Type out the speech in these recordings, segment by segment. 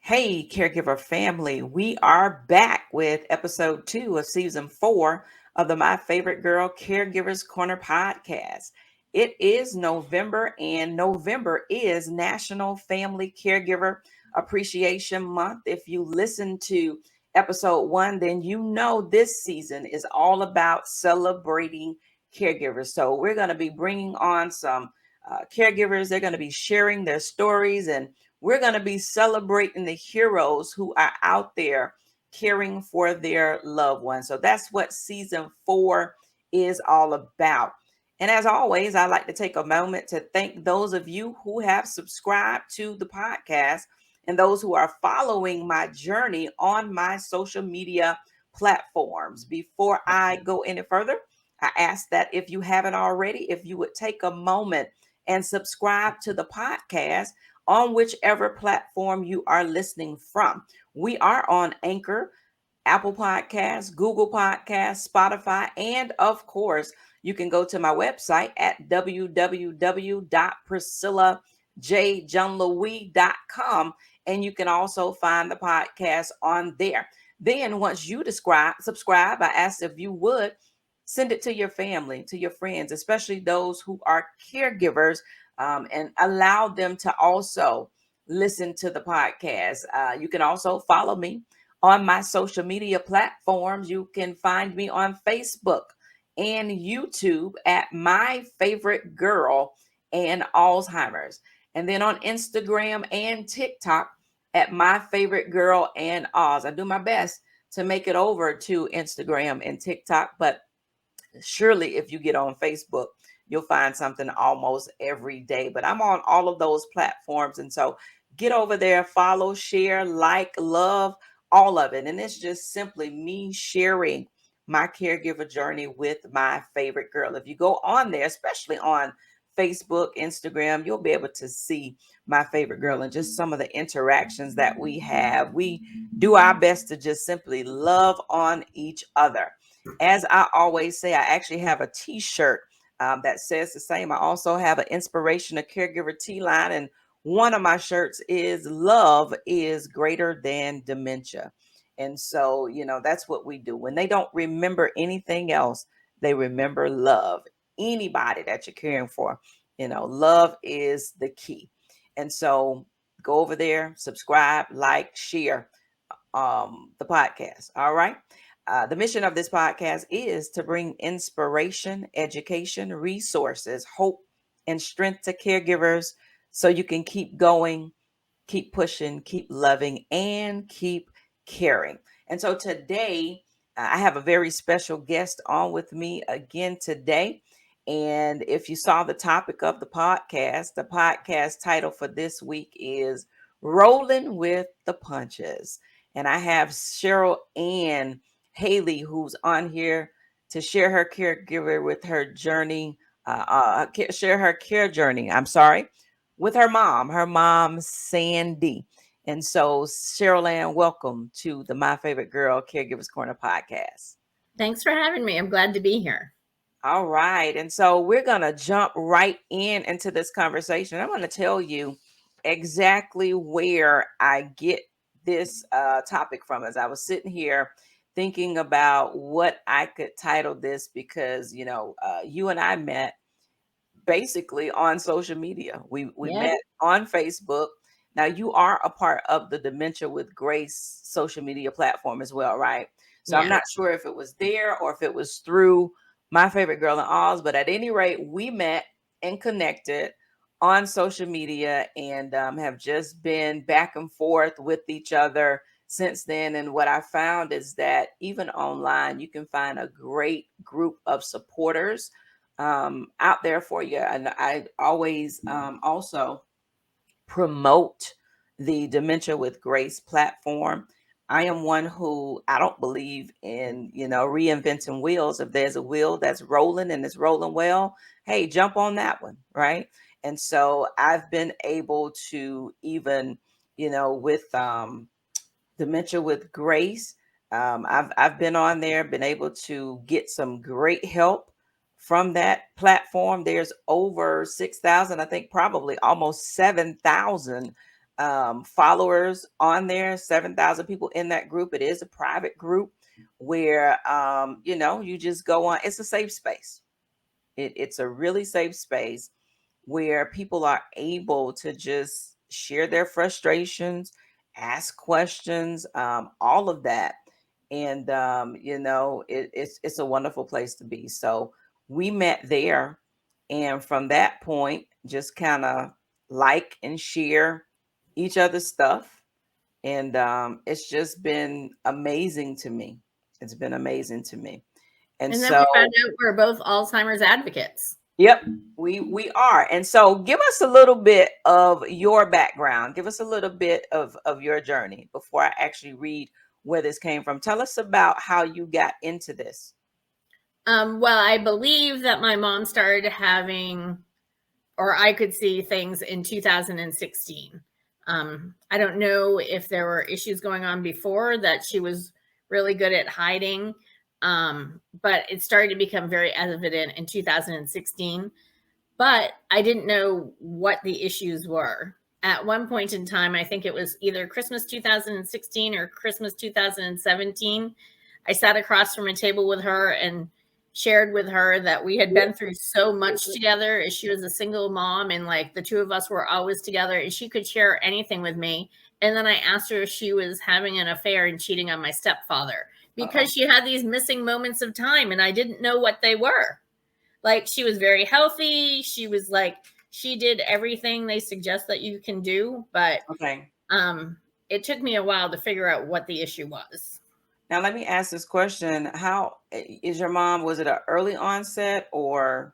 Hey, caregiver family, we are back with episode 2 of season 4 of the My Favorite Girl Caregivers Corner podcast. It is November, and November is National Family Caregiver Appreciation Month. If you listen to episode 1, then you know this season is all about celebrating caregivers. So, we're going to be bringing on some caregivers. They're going to be sharing their stories, and we're going to be celebrating the heroes who are out there caring for their loved ones. So that's what season 4 is all about. And as always, I like to take a moment to thank those of you who have subscribed to the podcast and those who are following my journey on my social media platforms. Before I go any further, I ask that if you haven't already, if you would take a moment and subscribe to the podcast on whichever platform you are listening from. We are on Anchor, Apple Podcasts, Google Podcasts, Spotify, and of course, you can go to my website at www.priscillajjohnlouis.com, and you can also find the podcast on there. Then once you subscribe, I ask if you would send it to your family, to your friends, especially those who are caregivers, and allow them to also listen to the podcast. You can also follow me on my social media platforms. You can find me on Facebook and YouTube at My Favorite Girl and Alzheimer's. And then on Instagram and TikTok at My Favorite Girl and Oz. I do my best to make it over to Instagram and TikTok, but surely if you get on Facebook, you'll find something almost every day. But I'm on all of those platforms. And so get over there, follow, share, like, love, all of it. And it's just simply me sharing my caregiver journey with my favorite girl. If you go on there, especially on Facebook, Instagram, you'll be able to see my favorite girl and just some of the interactions that we have. We do our best to just simply love on each other. As I always say, I actually have a t-shirt that says the same. I also have an inspirational caregiver line, and one of my shirts is love is greater than dementia. And so, that's what we do. When they don't remember anything else, they remember love. Anybody that you're caring for, love is the key. And so go over there, subscribe, like, share the podcast. All right. The mission of this podcast is to bring inspiration, education, resources, hope, and strength to caregivers so you can keep going, keep pushing, keep loving, and keep caring. And so today, I have a very special guest on with me again today. And if you saw the topic of the podcast title for this week is Rolling with the Punches. And I have CherylAnn Haley, who's on here to share her caregiver with her journey, share her care journey. I'm sorry, with her mom, Sandy. And so, CherylAnn, welcome to the My Favorite Girl Caregivers Corner podcast. Thanks for having me. I'm glad to be here. All right. And so we're going to jump right into this conversation. I'm going to tell you exactly where I get this topic from as I was sitting here thinking about what I could title this because, you and I met basically on social media. We Yeah. met on Facebook. Now you are a part of the Dementia with Grace social media platform as well, right? So I'm Yeah. not sure if it was there or if it was through My Favorite Girl in Oz, but at any rate, we met and connected on social media and have just been back and forth with each other since then. And what I found is that even online, you can find a great group of supporters out there for you. And I always also promote the Dementia with Grace platform. I am one who I don't believe in, reinventing wheels. If there's a wheel that's rolling and it's rolling well, hey, jump on that one, right? And so I've been able to even, with Dementia with Grace. I've been on there, been able to get some great help from that platform. There's over 6,000, I think probably almost 7,000 followers on there, 7,000 people in that group. It is a private group where, you just go on. It's a safe space. It's a really safe space where people are able to just share their frustrations, ask questions, all of that. And it's a wonderful place to be. So we met there, and from that point, just kind of like and share each other's stuff. And it's just been amazing to me. It's been amazing to me. And And then so we found out we're both Alzheimer's advocates. yep, we are. And so give us a little bit of your background. Give us a little bit of your journey before I actually read where this came from. Tell us about how you got into this. Well, I believe that my mom started having, or I could see things in 2016. I don't know if there were issues going on before that she was really good at hiding, but it started to become very evident in 2016. But I didn't know what the issues were. At one point in time, I think it was either Christmas 2016 or Christmas 2017, I sat across from a table with her and shared with her that we had been through so much together, as she was a single mom, and like the two of us were always together, and she could share anything with me. And then I asked her if she was having an affair and cheating on my stepfather, Uh-oh. because she had these missing moments of time and I didn't know what they were. Like, she was very healthy. She was like, she did everything they suggest that you can do, but Okay. it took me a while to figure out what the issue was. Now let me ask this question. How is your mom? Was it an early onset or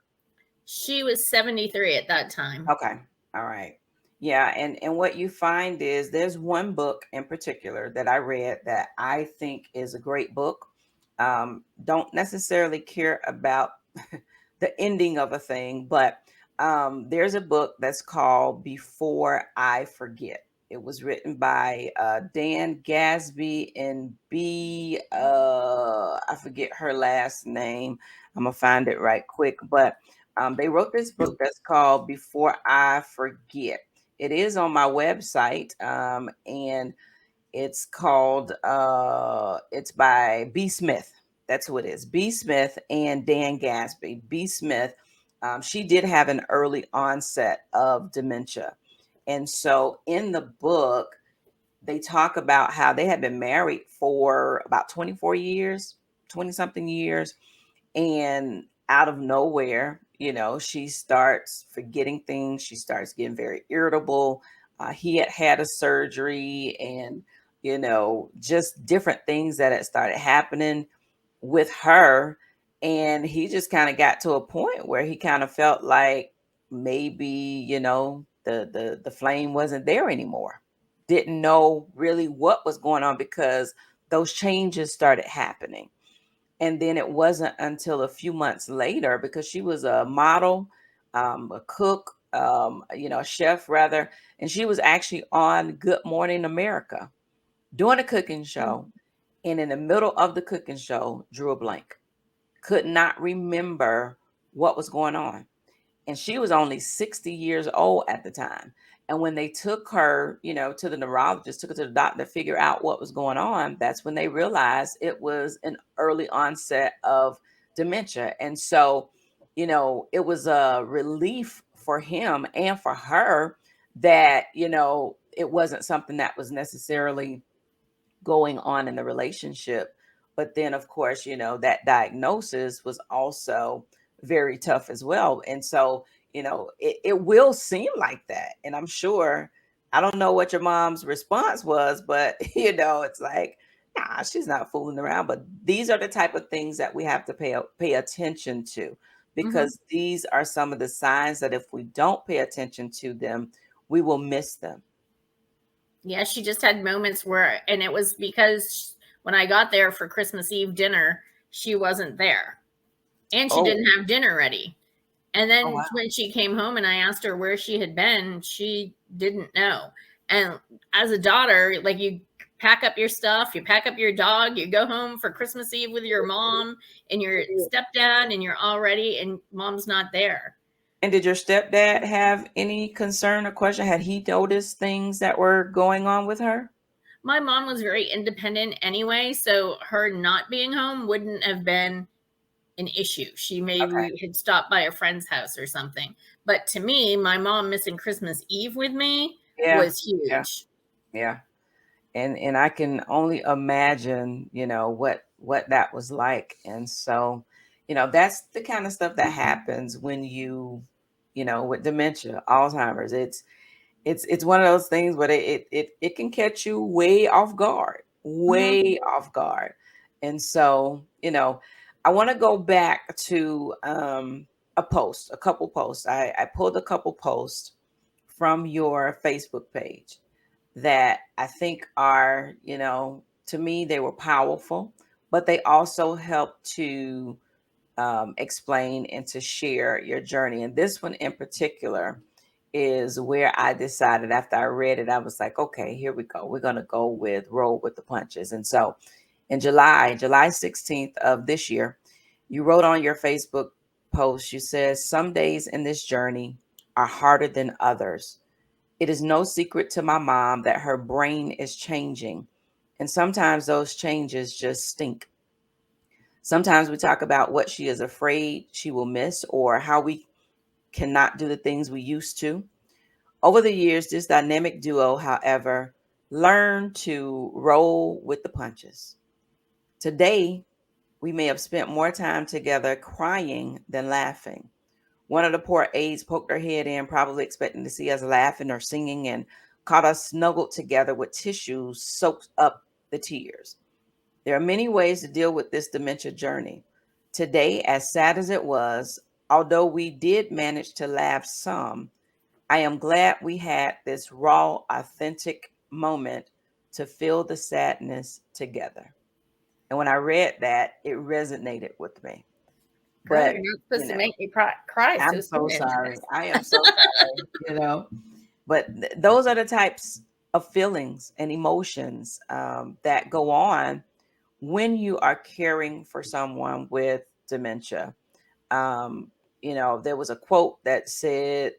She was 73 at that time. okay? All right. Yeah, and what you find is there's one book in particular that I read that I think is a great book. Don't necessarily care about the ending of a thing, but there's a book that's called Before I Forget. It was written by Dan Gasby and I forget her last name. I'm gonna find it right quick, but they wrote this book that's called Before I Forget. It is on my website, and it's by B. Smith. That's who it is. B. Smith and Dan Gasby. B. Smith, she did have an early onset of dementia. And so in the book, they talk about how they had been married for about 24 years, 20 something years. And out of nowhere, she starts forgetting things. She starts getting very irritable. He had had a surgery, and, just different things that had started happening with her. And he just kind of got to a point where he kind of felt like maybe, the flame wasn't there anymore. Didn't know really what was going on because those changes started happening. And then it wasn't until a few months later, because she was a model, a cook, a chef rather, and she was actually on Good Morning America doing a cooking show. And in the middle of the cooking show, drew a blank, could not remember what was going on. And she was only 60 years old at the time. And when they took her, to the neurologist, took her to the doctor to figure out what was going on, that's when they realized it was an early onset of dementia. And so, it was a relief for him and for her that, it wasn't something that was necessarily going on in the relationship. But then, of course, that diagnosis was also very tough as well. And so, it will seem like that. And I'm sure, I don't know what your mom's response was, but, it's like, nah, she's not fooling around. But these are the type of things that we have to pay attention to, Mm-hmm. because these are some of the signs that if we don't pay attention to them, we will miss them. Yeah, she just had moments where, and it was because when I got there for Christmas Eve dinner, she wasn't there and she Oh, didn't have dinner ready. And oh then wow. when she came home and I asked her where she had been, she didn't know. And as a daughter, like, you pack up your stuff, you pack up your dog, you go home for Christmas Eve with your mom and your stepdad, and you're all ready, and mom's not there. And did your stepdad have any concern or question? Had he noticed things that were going on with her? My mom was very independent anyway, so her not being home wouldn't have been an issue. She Okay. maybe had stopped by a friend's house or something. But to me, my mom missing Christmas Eve with me Yeah. was Yeah. huge. Yeah. And I can only imagine, what that was like. And so, that's the kind of stuff that happens when with dementia, Alzheimer's. It's one of those things where it can catch you Mhm. way off guard. And so, I want to go back to a couple posts. I pulled a couple posts from your Facebook page that I think are, to me, they were powerful, but they also help to explain and to share your journey. And this one in particular is where I decided after I read it, I was like, okay, here we go. We're going to go with roll with the punches. And so in July 16th of this year, you wrote on your Facebook post, you said, some days in this journey are harder than others. It is no secret to my mom that her brain is changing. And sometimes those changes just stink. Sometimes we talk about what she is afraid she will miss or how we cannot do the things we used to. Over the years, this dynamic duo, however, learned to roll with the punches. Today, we may have spent more time together crying than laughing. One of the poor aides poked her head in, probably expecting to see us laughing or singing, and caught us snuggled together with tissues soaked up the tears. There are many ways to deal with this dementia journey. Today, as sad as it was, although we did manage to laugh some, I am glad we had this raw, authentic moment to feel the sadness together. And when I read that, it resonated with me. Girl, But, you're not you supposed to know, make me cry so I'm so soon. sorry. I am so sorry. But those are the types of feelings and emotions that go on when you are caring for someone with dementia. Um, there was a quote that said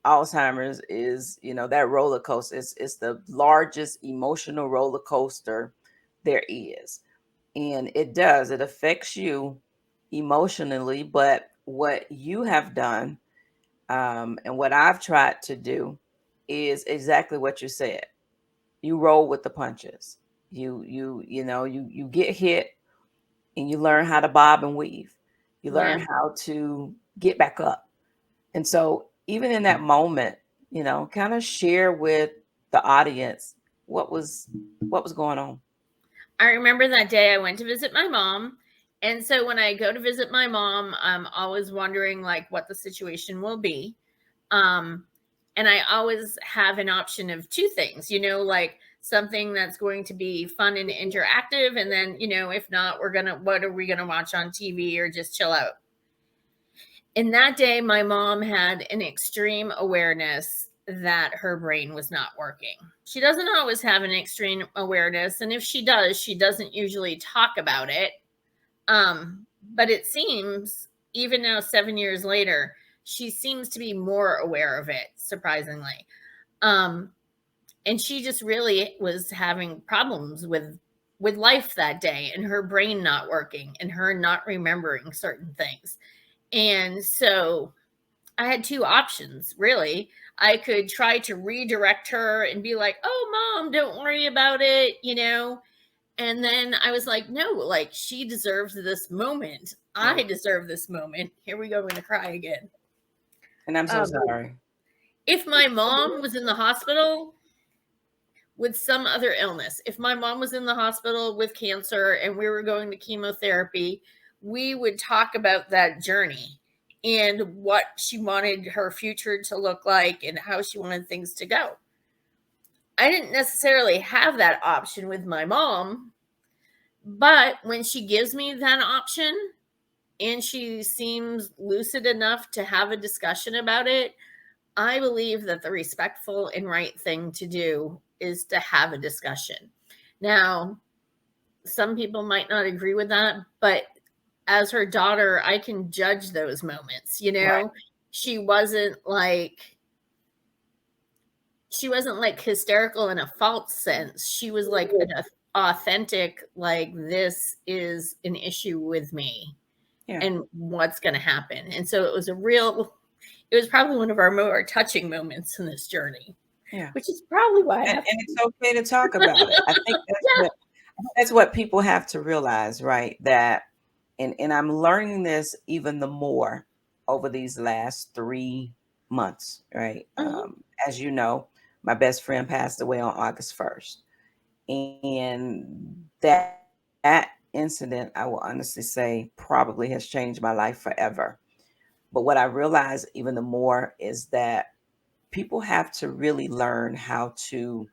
Alzheimer's is, that roller coaster. It's the largest emotional roller coaster there is. And it affects you emotionally. But what you have done, and what I've tried to do is exactly what you said. You roll with the punches. You get hit and you learn how to bob and weave. You Yeah. learn how to get back up. And so even in that moment, kind of share with the audience what was going on. I remember that day I went to visit my mom. And so when I go to visit my mom, I'm always wondering like what the situation will be. Um, and I always have an option of two things, like something that's going to be fun and interactive. And then, if not, what are we going to watch on TV or just chill out? And that day, my mom had an extreme awareness that her brain was not working. She doesn't always have an extreme awareness. And if she does, she doesn't usually talk about it. But it seems, even now, 7 years later, she seems to be more aware of it, surprisingly. Um, and she just really was having problems with life that day and her brain not working and her not remembering certain things. And so I had two options, really. I could try to redirect her and be like, "Oh, mom, don't worry about it. And then I was like, no, like she deserves this moment. Yeah. I deserve this moment. Here we go. I'm going to cry again. And I'm so Um, sorry. if my mom was in the hospital with some other illness, if my mom was in the hospital with cancer and we were going to chemotherapy, we would talk about that journey and what she wanted her future to look like and how she wanted things to go. I didn't necessarily have that option with my mom, but when she gives me that option and she seems lucid enough to have a discussion about it, I believe that the respectful and right thing to do is to have a discussion. Now, some people might not agree with that, but as her daughter, I can judge those moments. Right. she wasn't like hysterical in a false sense. She was like an authentic, like, this is an issue with me Yeah. and what's going to happen. And so it was probably one of our more touching moments in this journey, Yeah. which is probably why I And have it's okay to talk about it. That's what people have to realize, right? That and I'm learning this even the more over these last 3 months, right? Mhm. As you know, my best friend passed away on August 1st. And that incident, I will honestly say, probably has changed my life forever. But what I realize even the more is that people have to really learn how to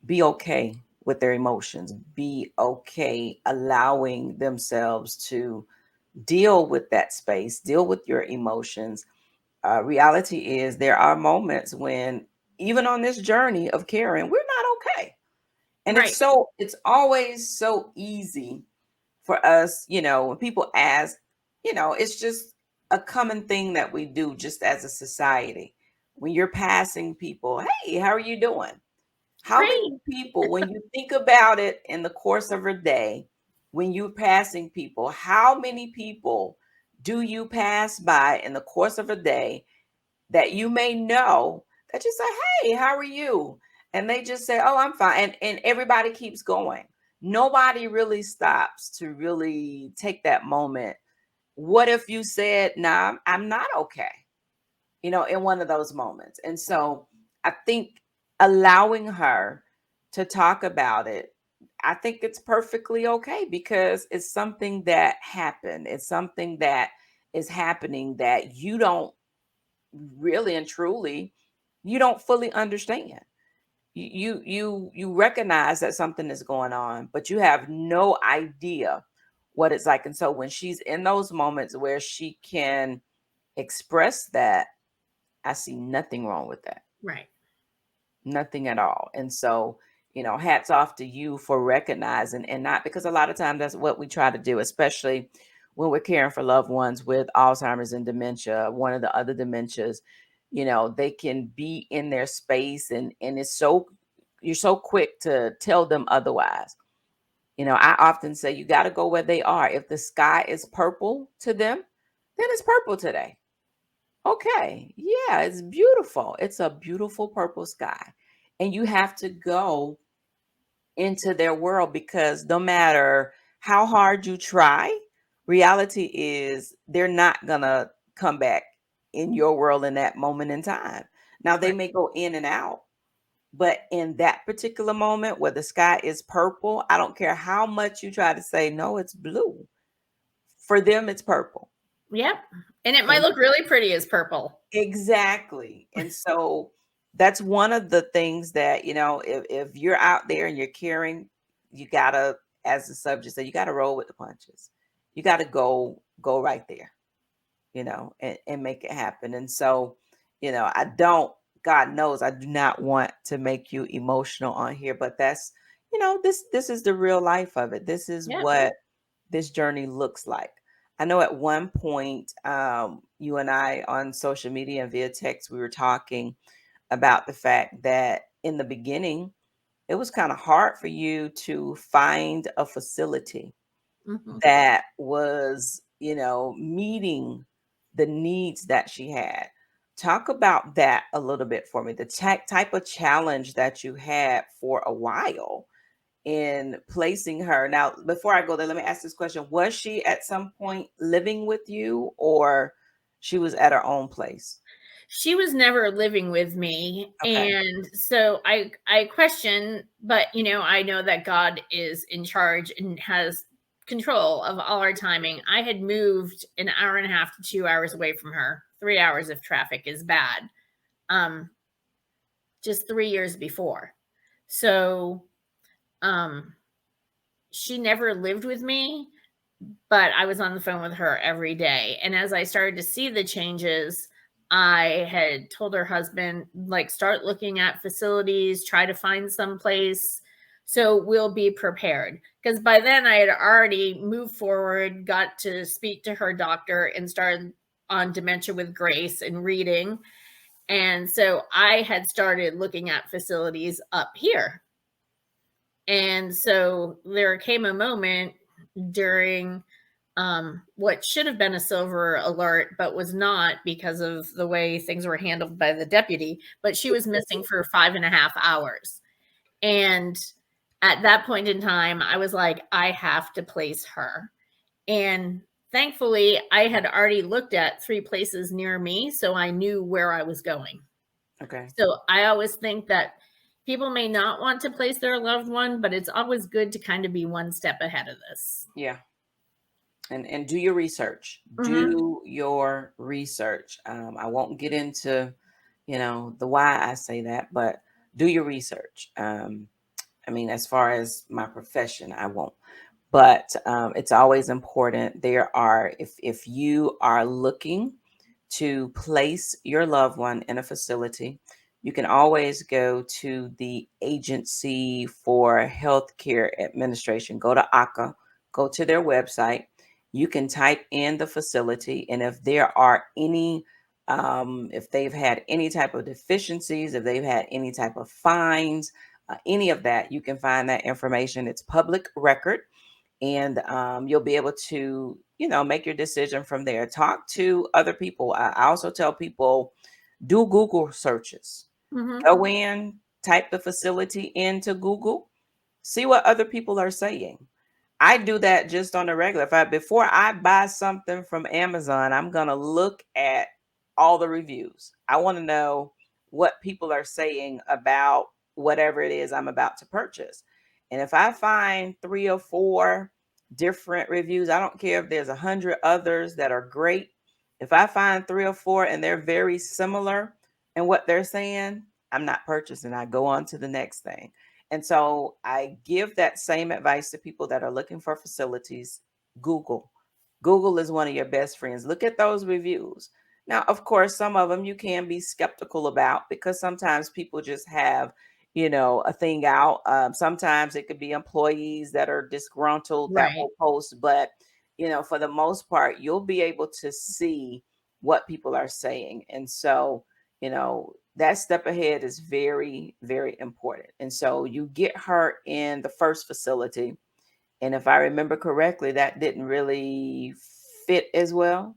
be okay with their emotions, be okay allowing themselves to deal with that space, deal with your emotions. Reality is there are moments when, even on this journey of caring, we're not okay. And Right. it's always so easy for us, when people ask, it's just a common thing that we do just as a society. When you're passing people, hey, how are you doing? How Right. many people, when you think about it in the course of a day, when you're passing people, how many people do you pass by in the course of a day that you may know that you say, hey, how are you? And they just say, oh, I'm fine. And everybody keeps going. Nobody really stops to really take that moment. What if you said, nah, I'm not okay? In one of those moments. And so I think allowing her to talk about it, I think it's perfectly okay because it's something that happened. It's something that is happening that you don't really and truly, you don't fully understand. You recognize that something is going on, but you have no idea what it's like. And so when she's in those moments where she can express that, I see nothing wrong with that. Right. Nothing at all. And so, hats off to you for recognizing, and not, because a lot of times that's what we try to do, especially when we're caring for loved ones with Alzheimer's and dementia, one of the other dementias. They can be in their space, and you're so quick to tell them otherwise. I often say you got to go where they are. If the sky is purple to them, then it's purple today. Okay. Yeah, it's beautiful. It's a beautiful purple sky. And you have to go into their world, because no matter how hard you try, reality is they're not going to come back in your world in that moment in time. Now, they Right. may go in and out, but in that particular moment where the sky is purple, I don't care how much you try to say, no, it's blue. For them, it's purple. Yep. And it might look really pretty as purple. Exactly. And so that's one of the things that, if you're out there and you're caring, you gotta, as the subject said, you gotta roll with the punches. You gotta go right there, and make it happen. And so, I don't, God knows I do not want to make you emotional on here, but that's, this is the real life of it. This is Yep. what this journey looks like. I know at one point, you and I on social media and via text, we were talking about the fact that in the beginning, it was kind of hard for you to find a facility Mhm. that was, meeting the needs that she had. Talk about that a little bit for me. The type of challenge that you had for a while in placing her. Now, before I go there, let me ask this question. Was she at some point living with you, or she was at her own place? She was never living with me, Okay. and so I question, but I know that God is in charge and has control of all our timing. I had moved an hour and a half to 2 hours away from her. 3 hours if traffic is bad. Um just 3 years before. So, um she never lived with me, but I was on the phone with her every day. And as I started to see the changes, I had told her husband, like, start looking at facilities, try to find some place so we'll be prepared. Because by then I had already moved forward, got to speak to her doctor, and started on Dementia with Grace and reading. And so I had started looking at facilities up here. And so there came a moment during what should have been a silver alert, but was not because of the way things were handled by the deputy. But she was missing for 5.5 hours. And at that point in time, I was like, I have to place her. And thankfully, I had already looked at 3 places near me, so I knew where I was going. Okay. So I always think that people may not want to place their loved one, but it's always good to kind of be one step ahead of this. Yeah. And do your research. Mm-hmm. Do your research. I won't get into, the why I say that, but do your research. I mean, as far as my profession, I won't. But it's always important. If you are looking to place your loved one in a facility, you can always go to the Agency for Healthcare Administration. Go to ACA, go to their website. You can type in the facility, and if there are any, if they've had any type of deficiencies, if they've had any type of fines, any of that, you can find that information. It's public record, and you'll be able to, make your decision from there. Talk to other people. I also tell people, do Google searches. Mm-hmm. Go in, type the facility into Google, see what other people are saying. I do that just on the regular. Before I buy something from Amazon, I'm gonna look at all the reviews. I want to know what people are saying about whatever it is I'm about to purchase. And if I find 3 or 4 different reviews, I don't care if there's 100 others that are great. If I find 3 or 4 and they're very similar in what they're saying, I'm not purchasing. I go on to the next thing. And so I give that same advice to people that are looking for facilities. Google. Google is one of your best friends. Look at those reviews. Now, of course, some of them you can be skeptical about because sometimes people just have, a thing out. Sometimes it could be employees that are disgruntled that Right. will post, but, for the most part, you'll be able to see what people are saying. And so, that step ahead is very, very important. And so you get her in the first facility. And if I remember correctly, that didn't really fit as well.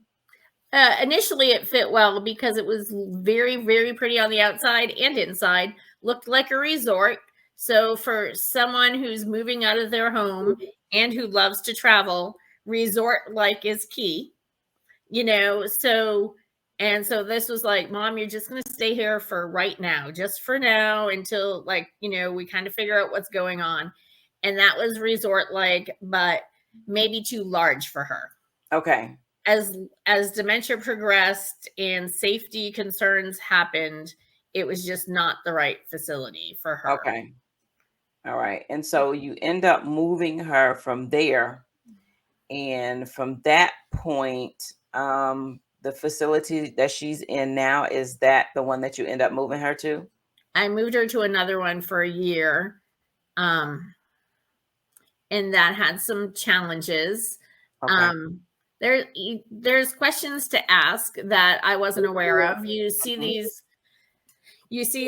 Initially, it fit well because it was very, very pretty on the outside and inside. Looked like a resort. So for someone who's moving out of their home and who loves to travel, resort like is key. So this was like, Mom, you're just going to stay here for right now, just for now until we kind of figure out what's going on. And that was resort like, but maybe too large for her. Okay. As dementia progressed and safety concerns happened, it was just not the right facility for her. Okay. All right. And so you end up moving her from there. And from that point, the facility that she's in now, is that the one that you end up moving her to? I moved her to another one for a year. And that had some challenges. Okay. There's questions to ask that I wasn't aware of. You see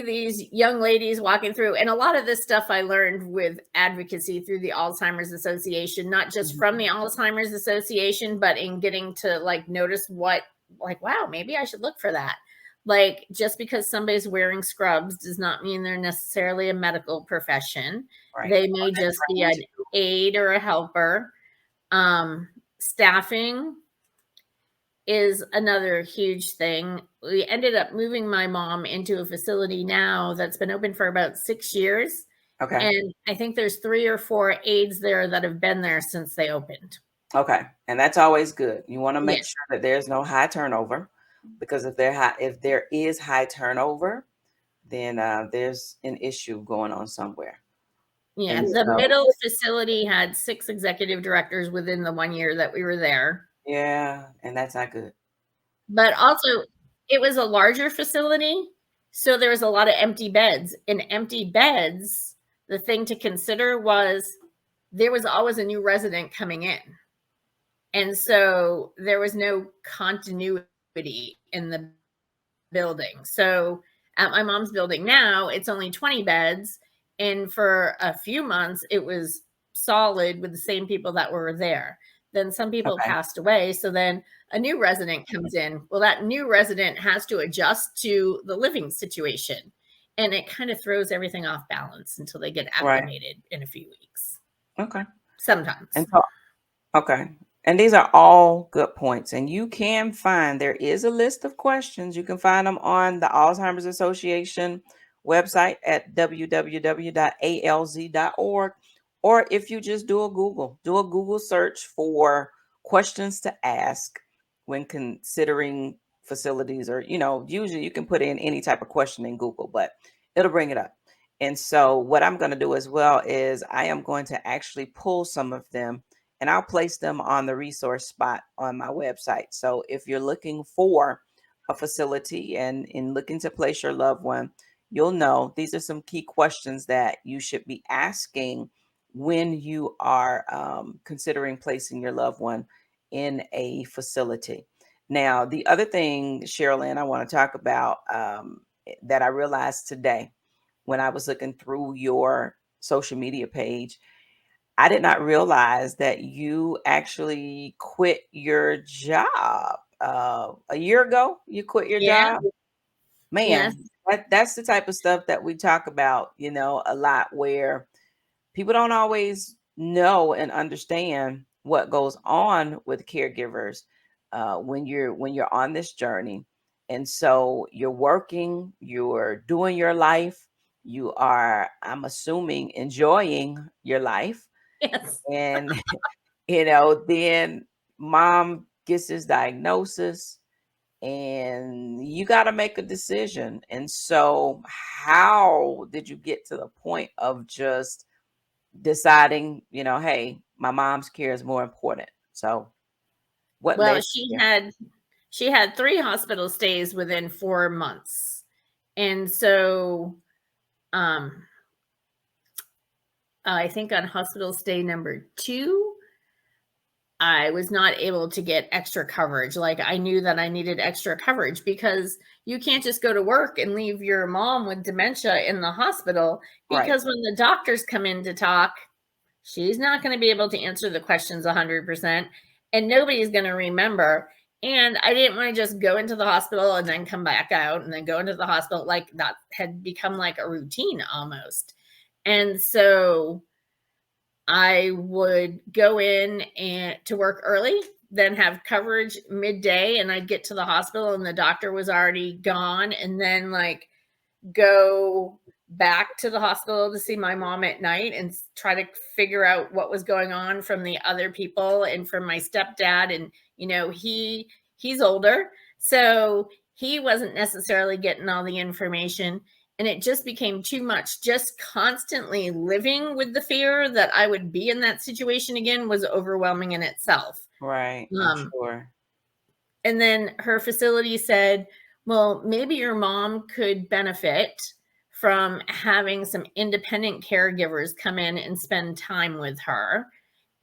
these young ladies walking through, and a lot of this stuff I learned with advocacy through the Alzheimer's Association, not just from the Alzheimer's Association, but in getting to notice what, wow, maybe I should look for that. Just because somebody's wearing scrubs does not mean they're necessarily a medical profession. Right. They may just be an aide or a helper. Staffing is another huge thing. We ended up moving my mom into a facility now that's been open for about 6 years. Okay. And I think there's 3 or 4 aides there that have been there since they opened. Okay. And that's always good. You want to make Yes. sure that there's no high turnover, because if there is high turnover, then there's an issue going on somewhere. Yeah. And The so- middle facility had 6 executive directors within the 1 year that we were there. Yeah. And that's not good. But also, it was a larger facility, so there was a lot of empty beds. In empty beds, the thing to consider was there was always a new resident coming in. And so there was no continuity in the building. So at my mom's building now, it's only 20 beds. And for a few months, it was solid with the same people that were there. Then some people Okay. passed away. So then a new resident comes in. Well, that new resident has to adjust to the living situation. And it kind of throws everything off balance until they get Right. acclimated in a few weeks. Okay. Sometimes. And so, okay. And these are all good points. And you can find, there is a list of questions. You can find them on the Alzheimer's Association website at www.alz.org. Or if you just do a Google search for questions to ask when considering facilities, or, usually you can put in any type of question in Google, but it'll bring it up. And so what I'm going to do as well is I am going to actually pull some of them and I'll place them on the resource spot on my website. So if you're looking for a facility and in looking to place your loved one, you'll know these are some key questions that you should be asking when you are considering placing your loved one in a facility. Now, the other thing, CherylAnn, I want to talk about that I realized today when I was looking through your social media page, I did not realize that you actually quit your job a year ago. You quit your Yeah. job, Yes. man. That's the type of stuff that we talk about, a lot, where people don't always know and understand what goes on with caregivers when you're on this journey. And so you're working, you're doing your life, you are, I'm assuming, enjoying your life. Yes. And then mom gets his diagnosis and you got to make a decision. And so how did you get to the point of just deciding, hey, my mom's care is more important? So what Well, led you there? she had 3 hospital stays within 4 months. And so, um, I think on hospital stay number 2, I was not able to get extra coverage. Like, I knew that I needed extra coverage because you can't just go to work and leave your mom with dementia in the hospital, Right. because when the doctors come in to talk, she's not going to be able to answer the questions 100%, and nobody's going to remember. And I didn't want to just go into the hospital and then come back out and then go into the hospital. Like, that had become like a routine almost. And so I would go in and to work early, then have coverage midday, and I'd get to the hospital and the doctor was already gone, and then like go back to the hospital to see my mom at night and try to figure out what was going on from the other people and from my stepdad. And he's older, so he wasn't necessarily getting all the information, and it just became too much. Just constantly living with the fear that I would be in that situation again was overwhelming in itself. Right. I'm sure. And then her facility said, well, maybe your mom could benefit from having some independent caregivers come in and spend time with her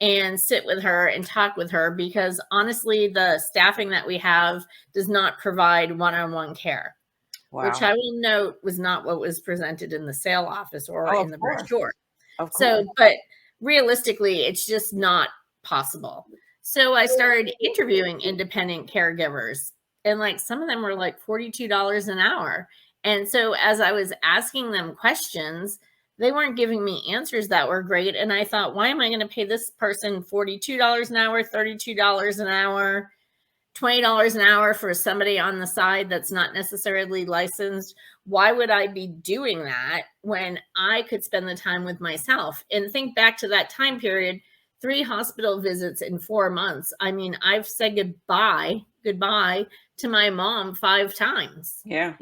and sit with her and talk with her, because honestly, the staffing that we have does not provide one-on-one care, which Wow. I will note was not what was presented in the sale office or Oh, in of the course. brochure. Of course. So, but realistically, it's just not possible. So I started interviewing independent caregivers, and like some of them were like $42 an hour. And so as I was asking them questions, they weren't giving me answers that were great. And I thought, why am I going to pay this person $42 an hour, $32 an hour, $20 an hour for somebody on the side that's not necessarily licensed? Why would I be doing that when I could spend the time with myself? And think back to that time period, 3 hospital visits in 4 months. I mean, I've said goodbye to my mom 5 times, Yeah.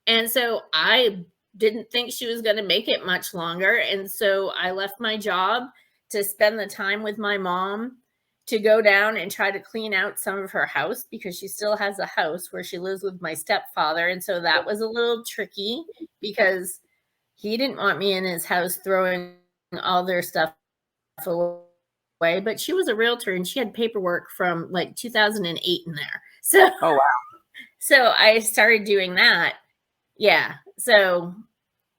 And so I didn't think she was going to make it much longer. And so I left my job to spend the time with my mom, to go down and try to clean out some of her house, because she still has a house where she lives with my stepfather. And so that was a little tricky because he didn't want me in his house throwing all their stuff away. way, but she was a realtor and she had paperwork from like 2008 in there. So, Oh, wow. so I started doing that. Yeah. So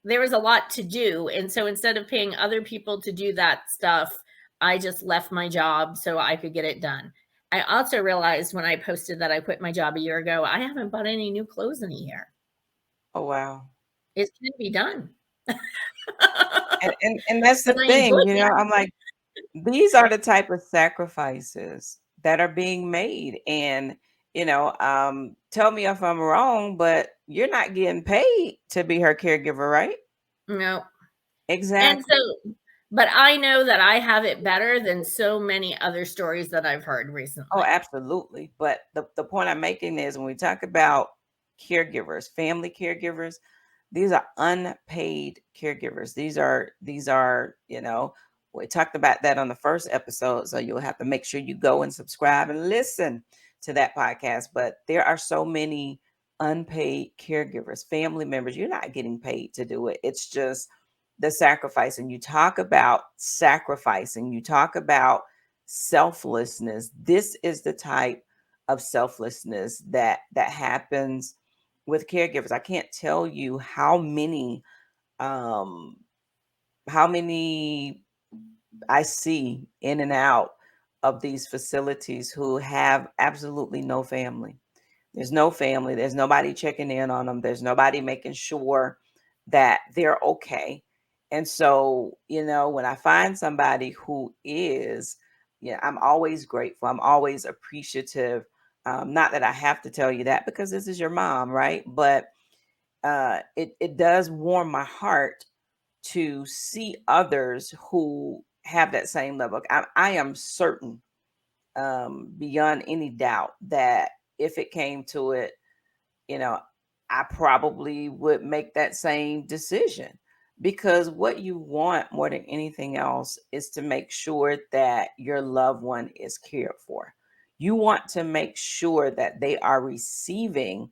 there was a lot to do. And so instead of paying other people to do that stuff, I just left my job so I could get it done. I also realized when I posted that I quit my job a year ago, I haven't bought any new clothes in a year. Oh, wow. It's going to be done. And that's the But I thing, enjoyed you know, it. I'm like, these are the type of sacrifices that are being made. And, tell me if I'm wrong, but you're not getting paid to be her caregiver, right? No. And Exactly. so, but I know that I have it better than so many other stories that I've heard Oh, recently. absolutely. But the point I'm making is when we talk about caregivers, family caregivers, these are unpaid caregivers. These are, we talked about that on the first episode. So you'll have to make sure you go and subscribe and listen to that podcast. But there are so many unpaid caregivers, family members. You're not getting paid to do it. It's just the sacrifice. And you talk about sacrificing, you talk about selflessness. This is the type of selflessness that happens with caregivers. I can't tell you um how many I see in and out of these facilities who have absolutely no family. There's no family. There's nobody checking in on them. There's nobody making sure that they're okay. And so, when I find somebody who is, yeah, I'm always grateful. I'm always appreciative. Not that I have to tell you that because this is your mom, right? But it does warm my heart to see others who have that same level. I am certain, beyond any doubt, that if it came to it, you know, I probably would make that same decision because what you want more than anything else is to make sure that your loved one is cared for. You want to make sure that they are receiving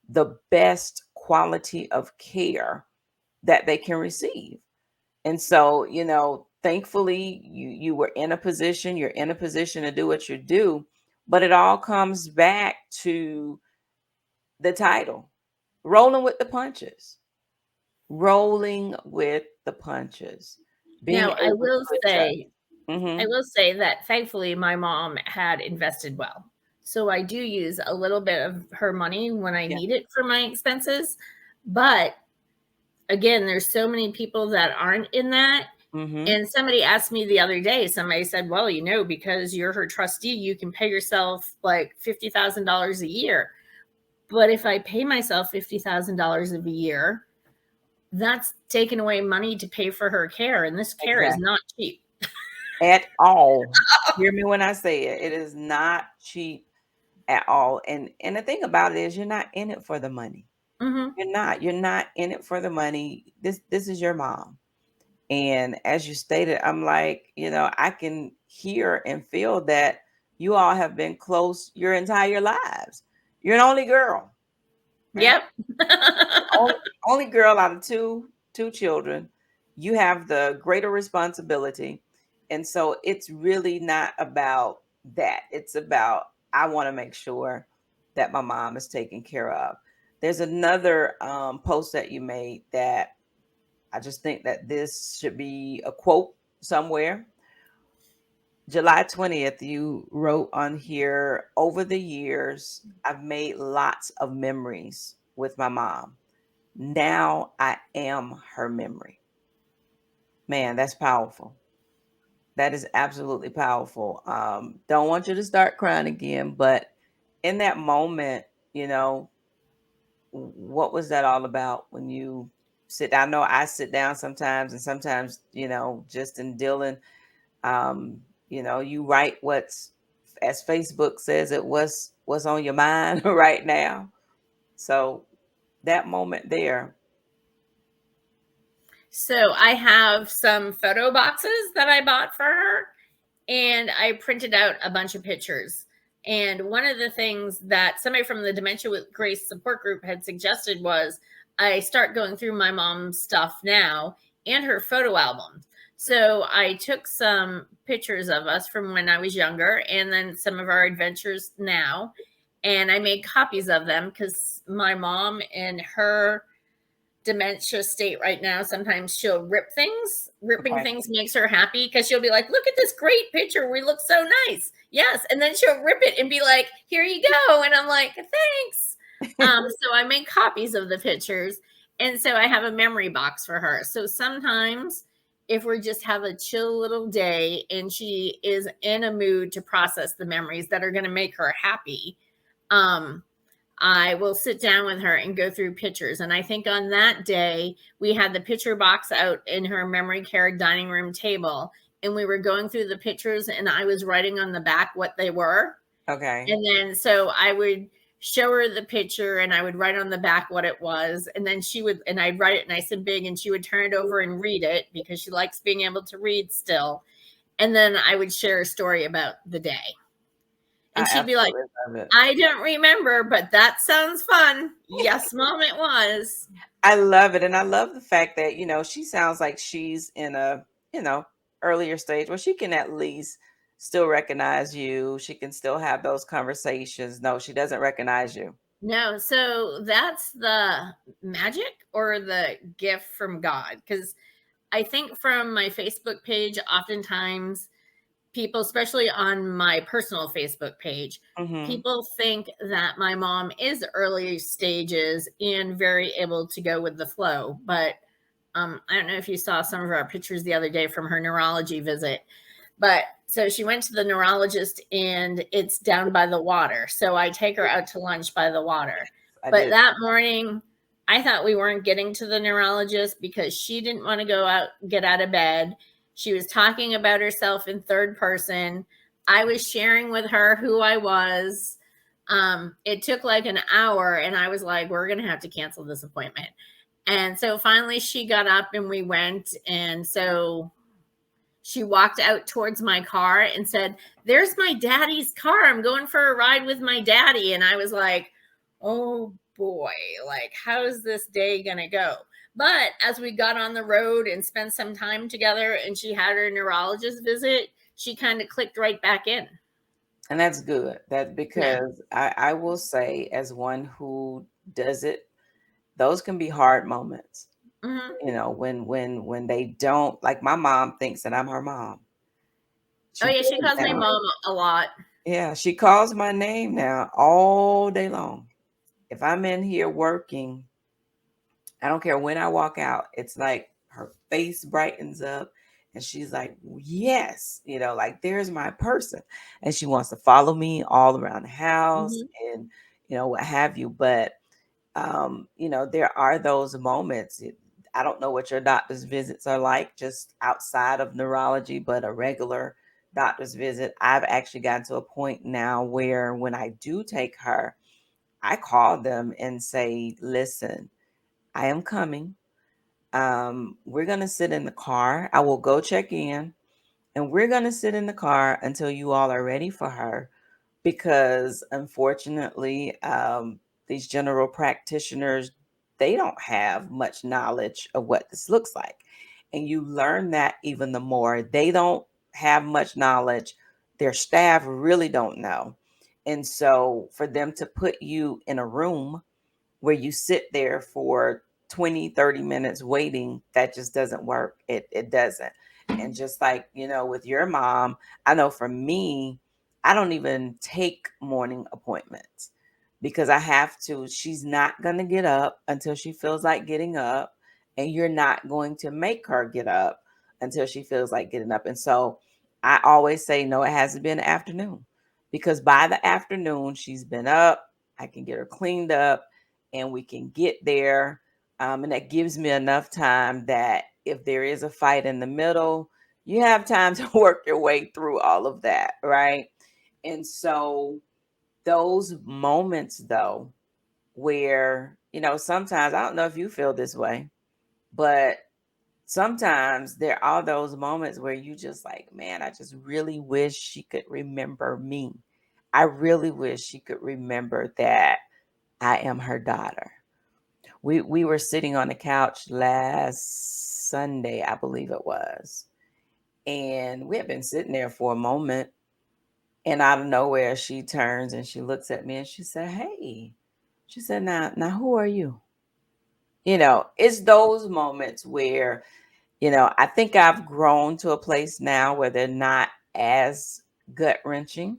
the best quality of care that they can receive. And so, thankfully you're in a position to do what you do, but it all comes back to the title. Rolling with the punches. Rolling with the punches. Being Now, able to adjust. I Mhm. will say that thankfully my mom had invested well. So I do use a little bit of her money when I Yeah. need it for my expenses. But again, there's so many people that aren't in that. Mhm. And somebody asked me the other day, somebody said, well, because you're her trustee, you can pay yourself like $50,000 a year. But if I pay myself $50,000 a year, that's taking away money to pay for her care. And this care is Exactly. not cheap. At all. Hear me when I say it. It is not cheap at all. And the thing about it is you're not in it for the money. Mm-hmm. You're not in it for the money. This is your mom. And as you stated, I'm like, I can hear and feel that you all have been close your entire lives. You're an only girl, right? Yep. Only girl out of two children. You have the greater responsibility. And so it's really not about that. It's about I want to make sure that my mom is taken care of. There's another post that you made that I just think that this should be a quote somewhere. July 20th, you wrote on here, over the years, I've made lots of memories with my mom. Now I am her memory. Man, that's powerful. That is absolutely powerful. Don't want you to start crying again, but in that moment, what was that all about when you sit down? I know I sit down sometimes, and sometimes, just in dealing, you write what's, as Facebook says, it what's on your mind right now. So that moment there. So I have some photo boxes that I bought for her, and I printed out a bunch of pictures. And one of the things that somebody from the Dementia with Grace support group had suggested was I start going through my mom's stuff now and her photo album. So I took some pictures of us from when I was younger and then some of our adventures now. And I made copies of them because my mom, in her dementia state right now, sometimes she'll rip things. Ripping Okay. things makes her happy because she'll be like, look at this great picture. We look so nice. Yes. And then she'll rip it and be like, here you go. And I'm like, thanks. So I made copies of the pictures. And so I have a memory box for her. So sometimes if we just have a chill little day and she is in a mood to process the memories that are going to make her happy, um, I will sit down with her and go through pictures. And I think on that day, we had the picture box out in her memory care dining room table. And we were going through the pictures, and I was writing on the back what they were. Okay. And then so I would show her the picture and I would write on the back what it was. And then she would, and I'd write it nice and big, and she would turn it over and read it because she likes being able to read still. And then I would share a story about the day. I And she'd be like, absolutely love it. I don't remember, but that sounds fun. Yes, mom, it was. I love it. And I love the fact that, she sounds like she's in a, earlier stage where she can at least still recognize you. She can still have those conversations. No, she doesn't recognize you. No, so that's the magic or the gift from God. Because I think from my Facebook page, oftentimes people, especially on my personal Facebook page, Hmm. people think that my mom is early stages and very able to go with the flow. But I don't know if you saw some of our pictures the other day from her neurology visit. But so she went to the neurologist and it's down by the water. So I take her out to lunch by the water. I But did. that morning, I thought we weren't getting to the neurologist because she didn't want to go out, get out of bed. She was talking about herself in third person. I was sharing with her who I was. It took like an hour, and I was like, we're going to have to cancel this appointment. And so finally she got up and we went. And so she walked out towards my car and said, there's my daddy's car. I'm going for a ride with my daddy. And I was like, oh boy, like, how's this day going to go? But as we got on the road and spent some time together and she had her neurologist visit, she kind of clicked right back in. And that's good. That Yeah. because I will say, as one who does it, those can be hard moments. Mm-hmm. When they don't, like, my mom thinks that I'm her mom. Oh, She yeah. She does calls me now. mom a lot. Yeah, she calls my name now all day long. If I'm in here working, I don't care when I walk out, it's like her face brightens up and she's like, yes, like, there's my person. And she wants to follow me all around the house Mm-hmm. and, what have you. But, there are those moments. I don't know what your doctor's visits are like just outside of neurology, but a regular doctor's visit, I've actually gotten to a point now where when I do take her, I call them and say, listen, I am coming. We're going to sit in the car. I will go check in and we're going to sit in the car until you all are ready for her. Because unfortunately, these general practitioners, they don't have much knowledge of what this looks like. And you learn that even the more. They don't have much knowledge. Their staff really don't know. And so for them to put you in a room where you sit there for 20, 30 minutes waiting, that just doesn't work. It doesn't. And just like, with your mom, I know for me, I don't even take morning appointments because I have to. She's not going to get up until she feels like getting up, and you're not going to make her get up until she feels like getting up. And so I always say, no, it has to be in the afternoon, because by the afternoon, she's been up. I can get her cleaned up and we can get there. And that gives me enough time that if there is a fight in the middle, you have time to work your way through all of that, right? And so those moments, though, where, sometimes, I don't know if you feel this way, but sometimes there are those moments where you just like, man, I just really wish she could remember me. I really wish she could remember that I am her daughter. We were sitting on the couch last Sunday, I believe it was. And we had been sitting there for a moment, and out of nowhere, she turns and she looks at me and she said, "Hey," she said, "Now, who are you?" It's those moments where, I think I've grown to a place now where they're not as gut wrenching.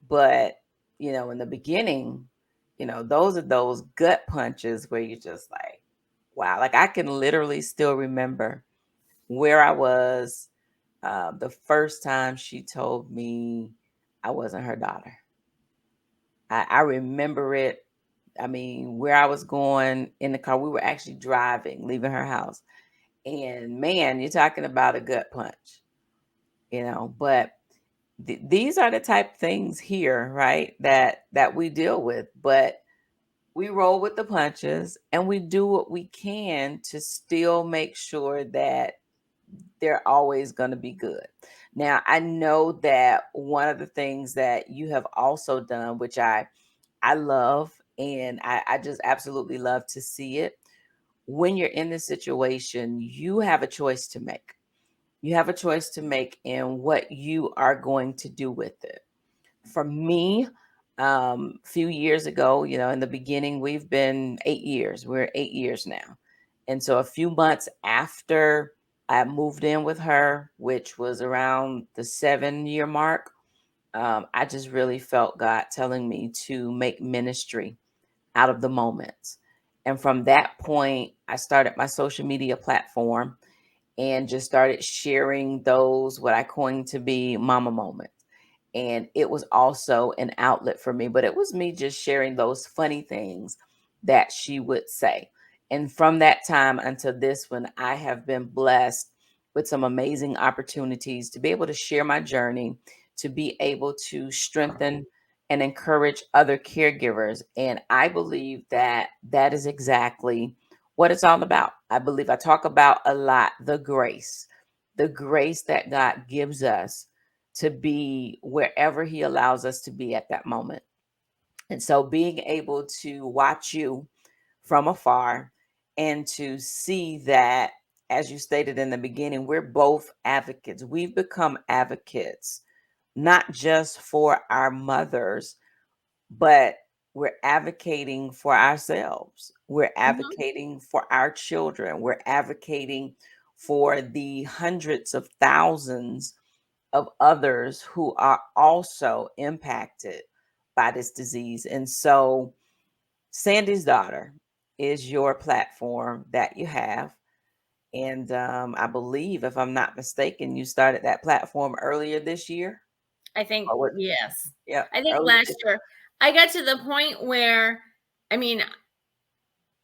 But, in the beginning, those are those gut punches where you're just like, wow. Like I can literally still remember where I was the first time she told me I wasn't her daughter. I remember it. I mean, where I was going in the car, we were actually driving, leaving her house. And man, you're talking about a gut punch, but these are the type of things here, right? That we deal with, but we roll with the punches and we do what we can to still make sure that they're always going to be good. Now, I know that one of the things that you have also done, which I love, and I just absolutely love to see it. When you're in this situation, you have a choice to make. You have a choice to make in what you are going to do with it. For me, a few years ago, in the beginning, we've been 8 years. We're 8 years now. And so a few months after I moved in with her, which was around the 7 year mark, I just really felt God telling me to make ministry out of the moments. And from that point, I started my social media platform and just started sharing those, what I coined to be mama moments. And it was also an outlet for me, but it was me just sharing those funny things that she would say. And from that time until this one, I have been blessed with some amazing opportunities to be able to share my journey, to be able to strengthen and encourage other caregivers. And I believe that that is exactly what it's all about. I believe I talk about a lot the grace that God gives us to be wherever He allows us to be at that moment. And so being able to watch you from afar and to see that, as you stated in the beginning, we're both advocates. We've become advocates, not just for our mothers, but we're advocating for ourselves. We're Mhm. advocating for our children. We're advocating for the hundreds of thousands of others who are also impacted by this disease. And so, Sandy's Daughter is your platform that you have. And I believe, if I'm not mistaken, you started that platform earlier this year. I think, Or what? yes. Yep, I think earlier last this year I got to the point where, I mean,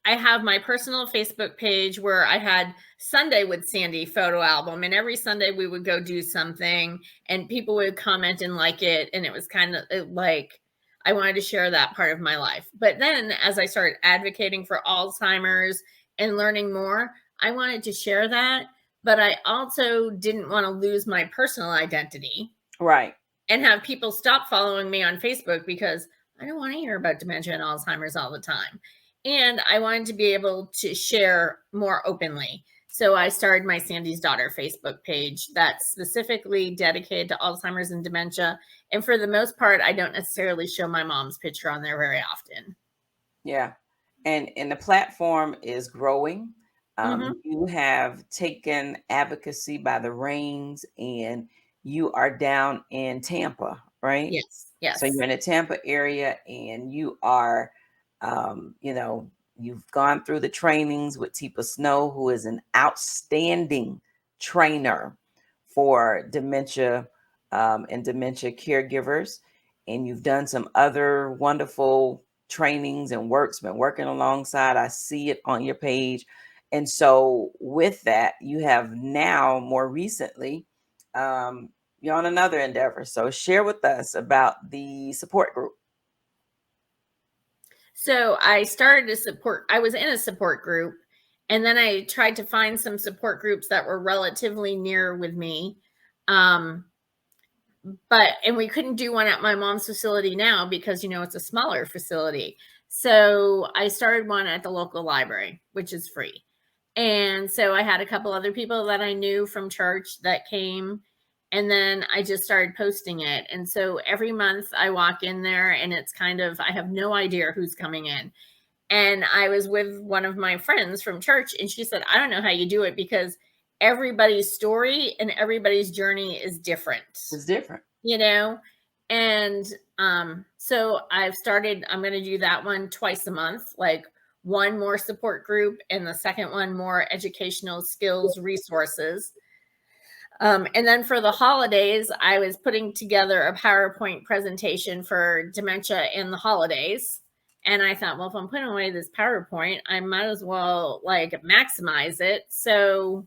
I have my personal Facebook page where I had Sunday with Sandy photo album, and every Sunday we would go do something and people would comment and like it. And it was kind of like I wanted to share that part of my life. But then as I started advocating for Alzheimer's and learning more, I wanted to share that. But I also didn't want to lose my personal identity Right. and have people stop following me on Facebook because I don't want to hear about dementia and Alzheimer's all the time. And I wanted to be able to share more openly. So I started my Sandy's Daughter Facebook page that's specifically dedicated to Alzheimer's and dementia. And for the most part, I don't necessarily show my mom's picture on there very often. Yeah. And the platform is growing. Mm-hmm. You have taken advocacy by the reins, and you are down in Tampa, right? Yes. So Yes. you're in the Tampa area, and you are, you've gone through the trainings with Tipa Snow, who is an outstanding trainer for dementia and dementia caregivers. And you've done some other wonderful trainings and works, been working alongside. I see it on your page. And so, with that, you have now more recently, you're on another endeavor. So, share with us about the support group. So I started a support, I was in a support group, and then I tried to find some support groups that were relatively near with me. Um, and we couldn't do one at my mom's facility now because, it's a smaller facility. So I started one at the local library, which is free. And so I had a couple other people that I knew from church that came, and then I just started posting it. And so every month I walk in there and it's kind of, I have no idea who's coming in. And I was with one of my friends from church, and she said, I don't know how you do it because everybody's story and everybody's journey is different, It's different. you know? And so I'm going to do that one twice a month, like one more support group and the second one more educational skills resources. And then for the holidays, I was putting together a PowerPoint presentation for dementia and the holidays. And I thought, well, if I'm putting away this PowerPoint, I might as well like maximize it. So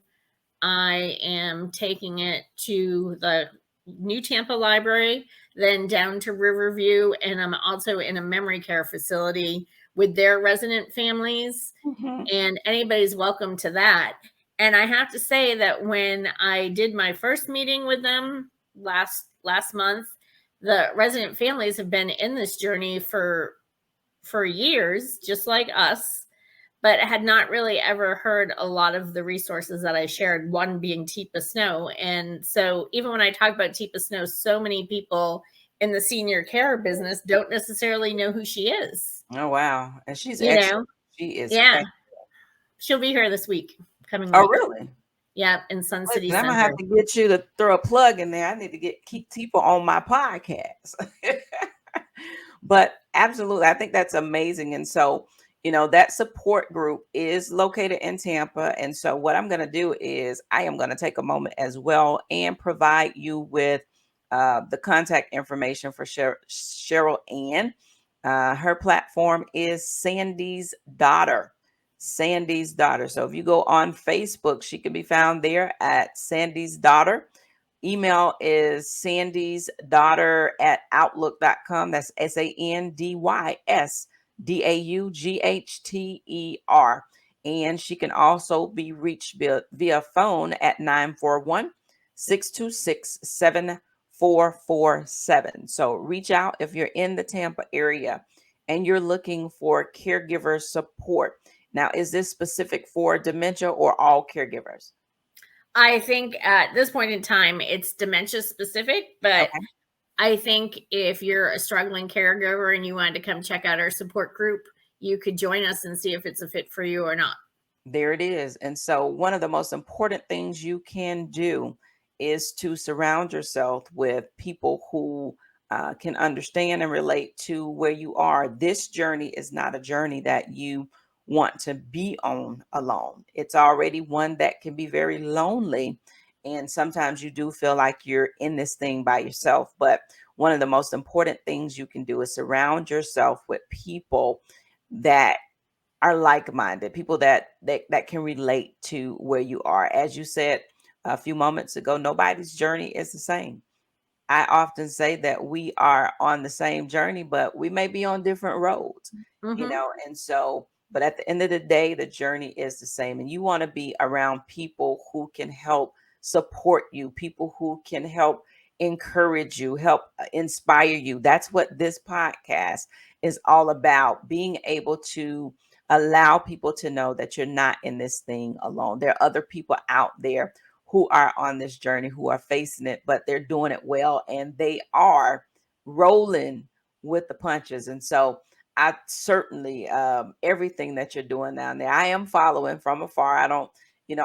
I am taking it to the New Tampa Library, then down to Riverview, and I'm also in a memory care facility with their resident families, and anybody's welcome to that. And I have to say that when I did my first meeting with them last month, the resident families have been in this journey for years, just like us, but had not really ever heard a lot of the resources that I shared, one being Teepa Snow. And so even when I talk about Teepa Snow, so many people in the senior care business don't necessarily know who she is. Oh, wow. And she's You excellent. know? She is. Yeah. She'll be here this week, coming Oh, week. really? Yeah, in Sun City Listen, I'm gonna Center. have to get you to throw a plug in there. I need to keep people on my podcast. But absolutely, I think that's amazing. And so, that support group is located in Tampa. And so, what I'm going to do is I am going to take a moment as well and provide you with the contact information for CherylAnn. Her platform is Sandy's Daughter. Sandy's Daughter. So if you go on Facebook, she can be found there at Sandy's Daughter. Email is sandysdaughter@outlook.com. That's SANDYSDAUGHTER. And she can also be reached via phone at 941-626-7447. So reach out if you're in the Tampa area and you're looking for caregiver support. Now, is this specific for dementia or all caregivers? I think at this point in time, it's dementia specific, but Okay. I think if you're a struggling caregiver and you wanted to come check out our support group, you could join us and see if it's a fit for you or not. There it is. And so, one of the most important things you can do is to surround yourself with people who can understand and relate to where you are. This journey is not a journey that you want to be on alone. It's already one that can be very lonely. And sometimes you do feel like you're in this thing by yourself. But one of the most important things you can do is surround yourself with people that are like-minded, people that can relate to where you are. As you said a few moments ago, nobody's journey is the same. I often say that we are on the same journey, but we may be on different roads, and so, but at the end of the day, the journey is the same. And you want to be around people who can help support you, people who can help encourage you, help inspire you. That's what this podcast is all about, being able to allow people to know that you're not in this thing alone. There are other people out there who are on this journey, who are facing it, but they're doing it well and they are rolling with the punches. And so I certainly, everything that you're doing down there, I am following from afar. I don't,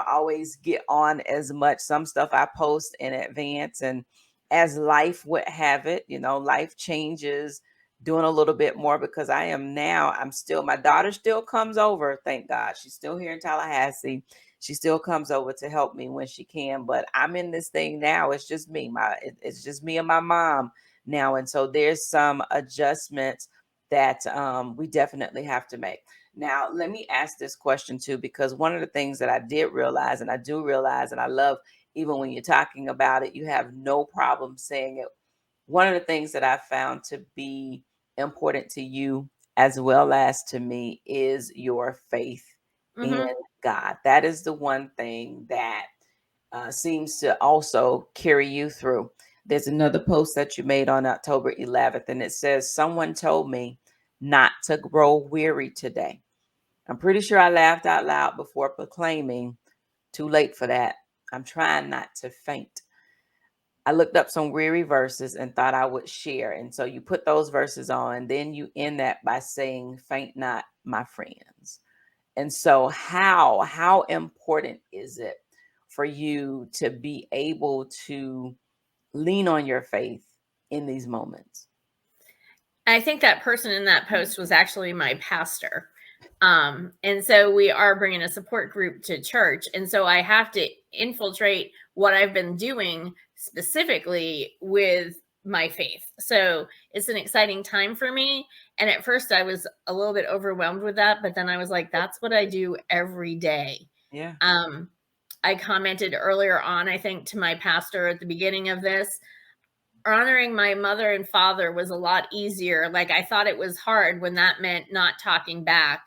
always get on as much. Some stuff I post in advance, and as life would have it, life changes, doing a little bit more because my daughter still comes over. Thank God. She's still here in Tallahassee. She still comes over to help me when she can, but I'm in this thing now. It's just me. It's just me and my mom now. And so there's some adjustments that we definitely have to make. Now, let me ask this question too, because one of the things that I did realize, and I do realize, and I love even when you're talking about it, you have no problem saying it. One of the things that I found to be important to you as well as to me is your faith in God. That is the one thing that seems to also carry you through. There's another post that you made on October 11th, and it says, "Someone told me not to grow weary today." I'm pretty sure I laughed out loud before proclaiming, too late for that. I'm trying not to faint. I looked up some weary verses and thought I would share. And so you put those verses on, then you end that by saying, faint not, my friends. And so how important is it for you to be able to lean on your faith in these moments? I think that person in that post was actually my pastor. And so we are bringing a support group to church. And so I have to infiltrate what I've been doing specifically with my faith. So it's an exciting time for me. And at first I was a little bit overwhelmed with that, but then I was like, that's what I do every day. Yeah. I commented earlier on, I think, to my pastor at the beginning of this, honoring my mother and father was a lot easier. Like, I thought it was hard when that meant not talking back,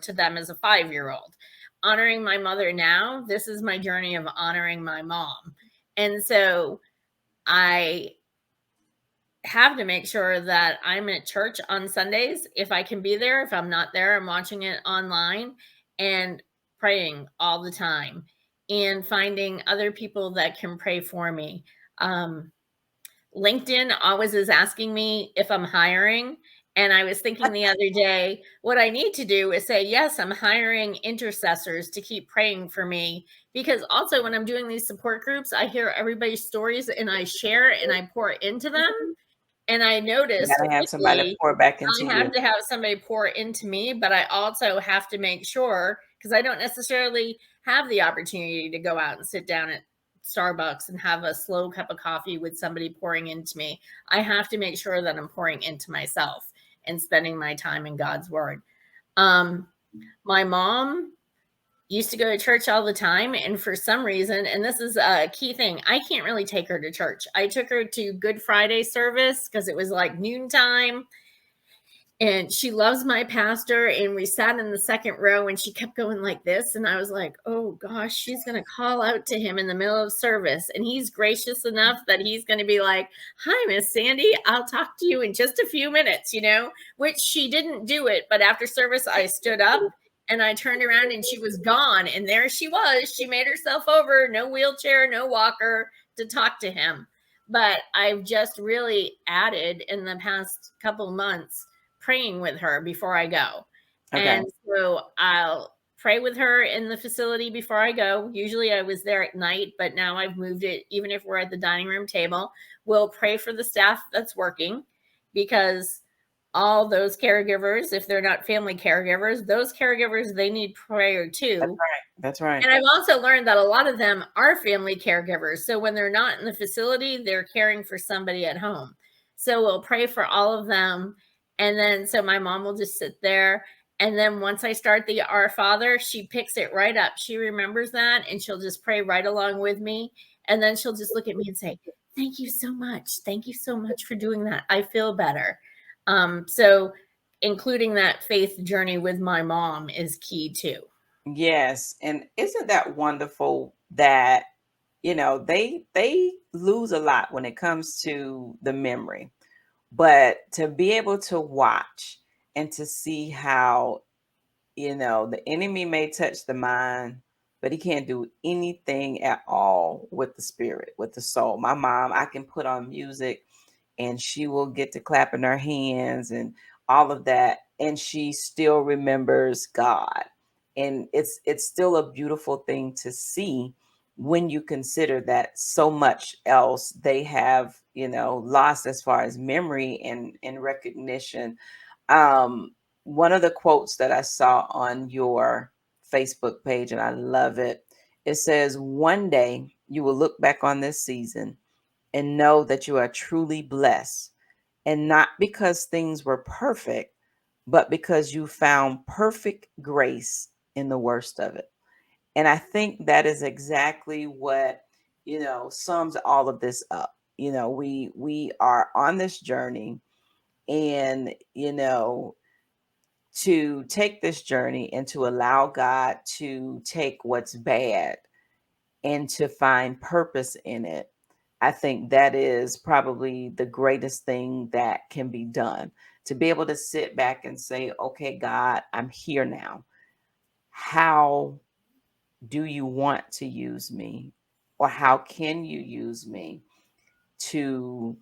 to them as a 5-year-old. Honoring my mother now, this is my journey of honoring my mom. And so I have to make sure that I'm at church on Sundays if I can be there. If I'm not there, I'm watching it online and praying all the time and finding other people that can pray for me. LinkedIn always is asking me if I'm hiring. And I was thinking the other day, what I need to do is say, yes, I'm hiring intercessors to keep praying for me. Because also when I'm doing these support groups, I hear everybody's stories and I share and I pour into them. And I You noticed gotta have somebody to quickly, pour back into I have you. to have somebody pour into me, but I also have to make sure, because I don't necessarily have the opportunity to go out and sit down at Starbucks and have a slow cup of coffee with somebody pouring into me. I have to make sure that I'm pouring into myself and spending my time in God's word. My mom used to go to church all the time. And for some reason, and this is a key thing, I can't really take her to church. I took her to Good Friday service because it was like noontime. And she loves my pastor. And we sat in the second row and she kept going like this. And I was like, oh gosh, she's going to call out to him in the middle of service. And he's gracious enough that he's going to be like, hi, Miss Sandy, I'll talk to you in just a few minutes, which she didn't do it. But after service, I stood up and I turned around and she was gone. And there she was. She made herself over, no wheelchair, no walker, to talk to him. But I've just really added in the past couple months praying with her before I go. Okay. And so I'll pray with her in the facility before I go. Usually I was there at night, but now I've moved it. Even if we're at the dining room table, we'll pray for the staff that's working, because all those caregivers, if they're not family caregivers, those caregivers, they need prayer too. That's right. That's right. And I've also learned that a lot of them are family caregivers. So when they're not in the facility, they're caring for somebody at home. So we'll pray for all of them. And then, so my mom will just sit there. And then once I start the Our Father, she picks it right up. She remembers that and she'll just pray right along with me. And then she'll just look at me and say, thank you so much. Thank you so much for doing that. I feel better. So including that faith journey with my mom is key too. Yes. And isn't that wonderful that, they lose a lot when it comes to the memory, but to be able to watch and to see how, the enemy may touch the mind, but he can't do anything at all with the spirit, with the soul. My mom, I can put on music and she will get to clapping her hands and all of that, and she still remembers God. And it's still a beautiful thing to see when you consider that so much else they have, lost as far as memory and recognition. One of the quotes that I saw on your Facebook page, and I love it, it says, one day you will look back on this season and know that you are truly blessed, and not because things were perfect, but because you found perfect grace in the worst of it. And I think that is exactly what, sums all of this up. We are on this journey, and to take this journey and to allow God to take what's bad and to find purpose in it. I think that is probably the greatest thing that can be done, to be able to sit back and say, okay, God, I'm here now. how do you want to use me? Or how can you use me to,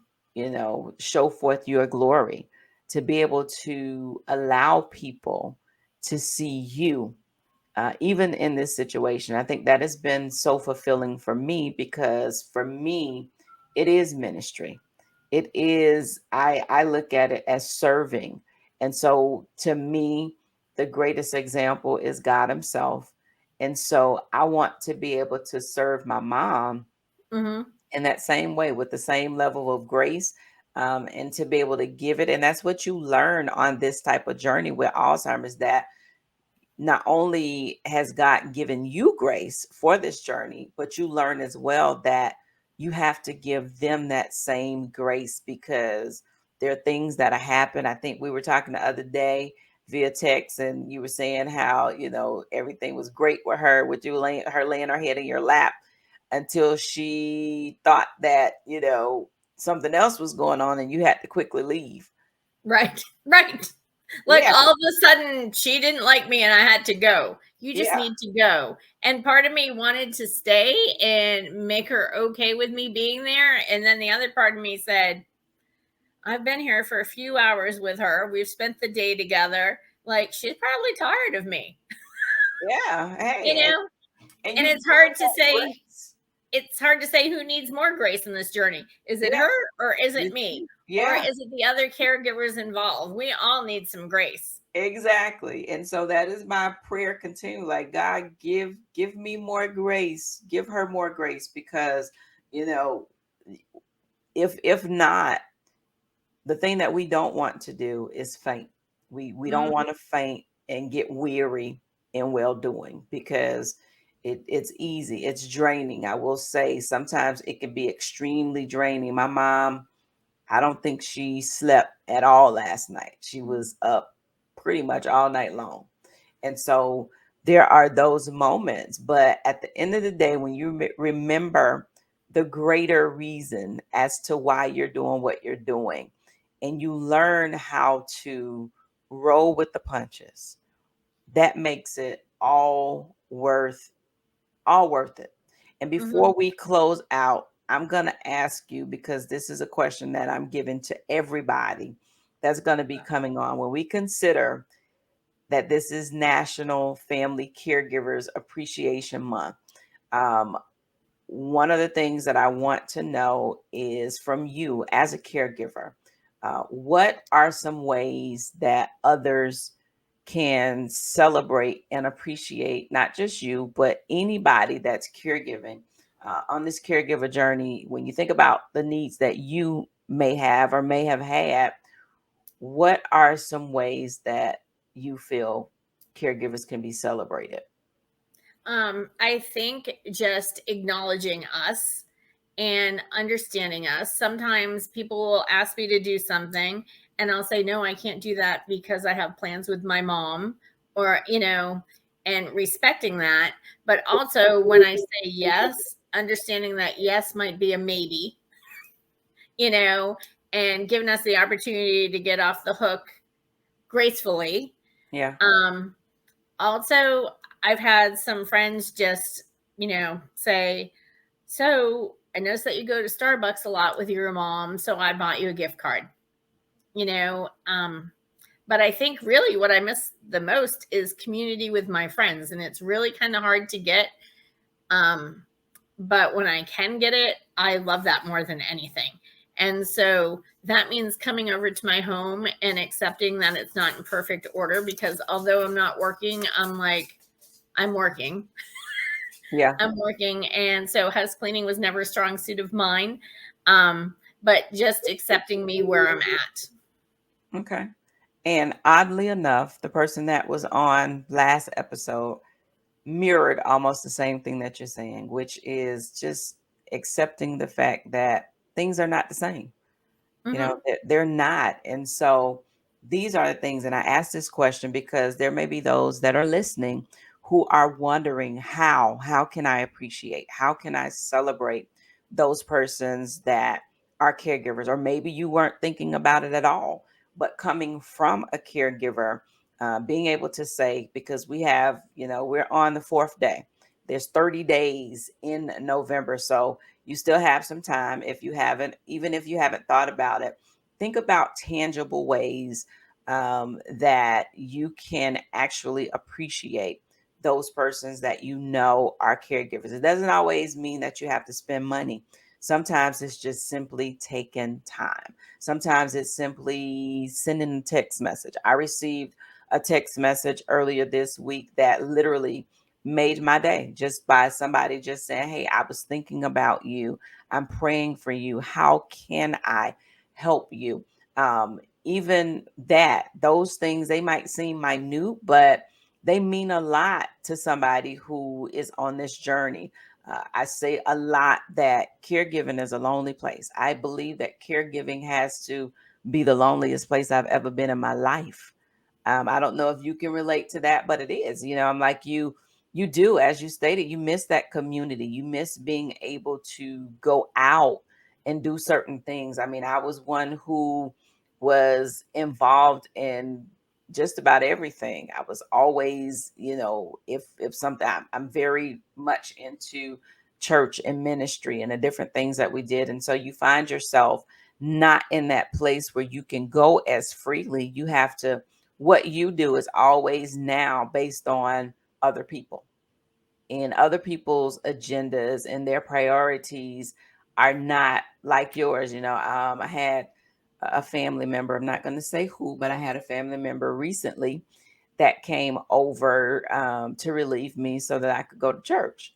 show forth your glory, to be able to allow people to see you, even in this situation. I think that has been so fulfilling for me, because for me, it is ministry. It is, I look at it as serving. And so to me, the greatest example is God Himself. And so I want to be able to serve my mom Mm-hmm. in that same way, with the same level of grace, and to be able to give it. And that's what you learn on this type of journey with Alzheimer's, that not only has God given you grace for this journey, but you learn as well that you have to give them that same grace, because there are things that happen. I think we were talking the other day via text, and you were saying how, everything was great with her, with you laying her head in your lap, until she thought that, something else was going on and you had to quickly leave. Right. Right. Like Yeah, all of a sudden she didn't like me and I had to go. You just yeah, need to go. And part of me wanted to stay and make her okay with me being there. And then the other part of me said, I've been here for a few hours with her. We've spent the day together. Like, she's probably tired of me, yeah. you Hey, know? and And you give her that grace. it's hard to say who needs more grace in this journey. Is it Yeah. her or is it It's me? you. Or Yeah, is it the other caregivers involved? We all need some grace. exactly. And so that is my prayer continue. Like, God, give me more grace, give her more grace, because, you know, if not, the thing that we don't want to do is faint. We don't Mhm. want to faint and get weary in well doing, because it's easy. It's draining. I will say sometimes it can be extremely draining. My mom, I don't think she slept at all last night. She was up pretty much all night long. And so there are those moments. But at the end of the day, when you remember the greater reason as to why you're doing what you're doing, and you learn how to roll with the punches, that makes it all worth it. And Mhm. before we close out, I'm going to ask you, because this is a question that I'm giving to everybody that's going to be coming on. When we consider that this is National Family Caregivers Appreciation Month, um, one of the things that I want to know is from you as a caregiver, what are some ways that others can celebrate and appreciate not just you, but anybody that's caregiving, on this caregiver journey? When you think about the needs that you may have or may have had, what are some ways that you feel caregivers can be celebrated? I think just acknowledging us and understanding us. Sometimes people will ask me to do something and I'll say, no, I can't do that because I have plans with my mom, or, and respecting that. But also when I say yes, understanding that yes might be a maybe, you know, and giving us the opportunity to get off the hook gracefully. Yeah. Um, Also, I've had some friends just, say, so I noticed that you go to Starbucks a lot with your mom, so I bought you a gift card, you know. But I think really what I miss the most is community with my friends, and it's really kind of hard to get. Um, but when I can get it, I love that more than anything. And so that means coming over to my home and accepting that it's not in perfect order, because although I'm not working, I'm working. Yeah. I'm working. And so house cleaning was never a strong suit of mine. But just accepting me where I'm at. Okay. And oddly enough, the person that was on last episode mirrored almost the same thing that you're saying, which is just accepting the fact that things are not the same. Mm-hmm. They're not. And so these are the things. And I ask this question because there may be those that are listening who are wondering, how can I appreciate, how can I celebrate those persons that are caregivers? Or maybe you weren't thinking about it at all, but coming from a caregiver, being able to say, because we have, we're on the fourth day. There's 30 days in November. So you still have some time. If you haven't, even if you haven't thought about it, think about tangible ways that you can actually appreciate those persons that are caregivers. It doesn't always mean that you have to spend money. Sometimes it's just simply taking time. Sometimes it's simply sending a text message. I received a text message earlier this week that literally made my day, just by somebody just saying, "Hey, I was thinking about you. I'm praying for you. How can I help you?" Even that, those things, they might seem minute, but they mean a lot to somebody who is on this journey. I say a lot that caregiving is a lonely place. I believe that caregiving has to be the loneliest place I've ever been in my life. I don't know if you can relate to that, but it is. I'm like you do, as you stated, you miss that community. You miss being able to go out and do certain things. I mean, I was one who was involved in just about everything. I was always, if something, I'm very much into church and ministry and the different things that we did. And so you find yourself not in that place where you can go as freely. You have to, what you do is always now based on other people, and other people's agendas and their priorities are not like yours. I had a family member, I'm not going to say who, but I had a family member recently that came over to relieve me so that I could go to church.